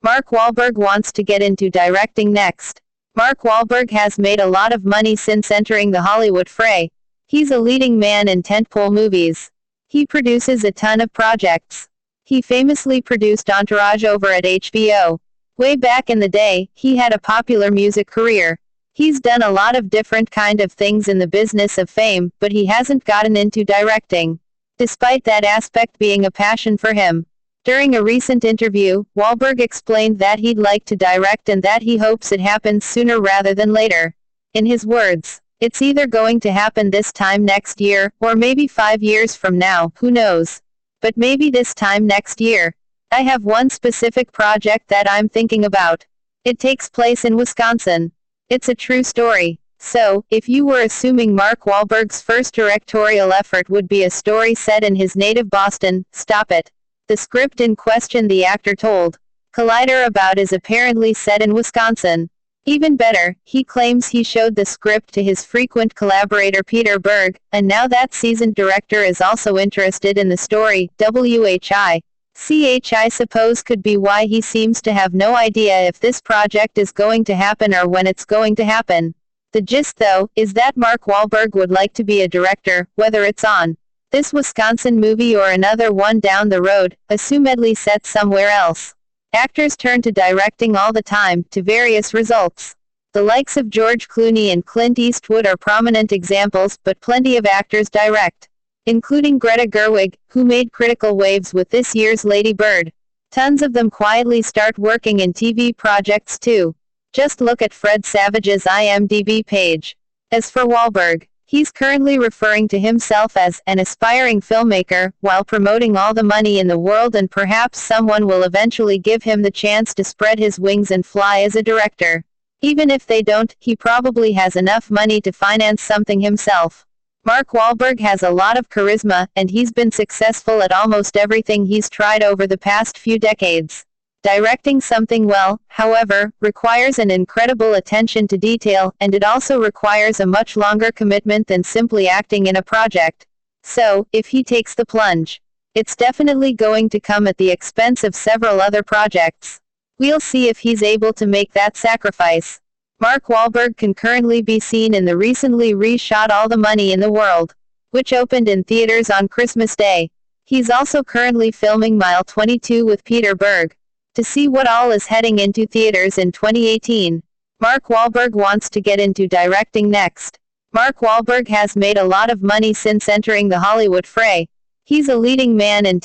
Mark Wahlberg wants to get into directing next. Mark Wahlberg has made a lot of money since entering the Hollywood fray. He's a leading man in tentpole movies. He produces a ton of projects. He famously produced Entourage over at HBO. Way back in the day, he had a popular music career. He's done a lot of different kind of things in the business of fame, but he hasn't gotten into directing, despite that aspect being a passion for him. During a recent interview, Wahlberg explained that he'd like to direct and that he hopes it happens sooner rather than later. In his words, "It's either going to happen this time next year, or maybe 5 years from now, who knows? But maybe this time next year. I have one specific project that I'm thinking about. It takes place in Wisconsin. It's a true story." So, if you were assuming Mark Wahlberg's first directorial effort would be a story set in his native Boston, stop it. The script in question, the actor told Collider about, is apparently set in Wisconsin. Even better, he claims he showed the script to his frequent collaborator Peter Berg, and now that seasoned director is also interested in the story. I suppose could be why he seems to have no idea if this project is going to happen or when it's going to happen. The gist, though, is that Mark Wahlberg would like to be a director, whether it's on this Wisconsin movie or another one down the road, assumedly set somewhere else. Actors turn to directing all the time, to various results. The likes of George Clooney and Clint Eastwood are prominent examples, but plenty of actors direct, including Greta Gerwig, who made critical waves with this year's Lady Bird. Tons of them quietly start working in TV projects too. Just look at Fred Savage's IMDb page. As for Wahlberg, he's currently referring to himself as an aspiring filmmaker, while promoting all the money in the world, and perhaps someone will eventually give him the chance to spread his wings and fly as a director. Even if they don't, he probably has enough money to finance something himself. Mark Wahlberg has a lot of charisma, and he's been successful at almost everything he's tried over the past few decades. Directing something well, however, requires an incredible attention to detail, and it also requires a much longer commitment than simply acting in a project. So, if he takes the plunge, it's definitely going to come at the expense of several other projects. We'll see if he's able to make that sacrifice. Mark Wahlberg can currently be seen in the recently reshot All the Money in the World, which opened in theaters on Christmas Day. He's also currently filming Mile 22 with Peter Berg. To see what all is heading into theaters in 2018. Mark Wahlberg wants to get into directing next. Mark Wahlberg has made a lot of money since entering the Hollywood fray. He's a leading man in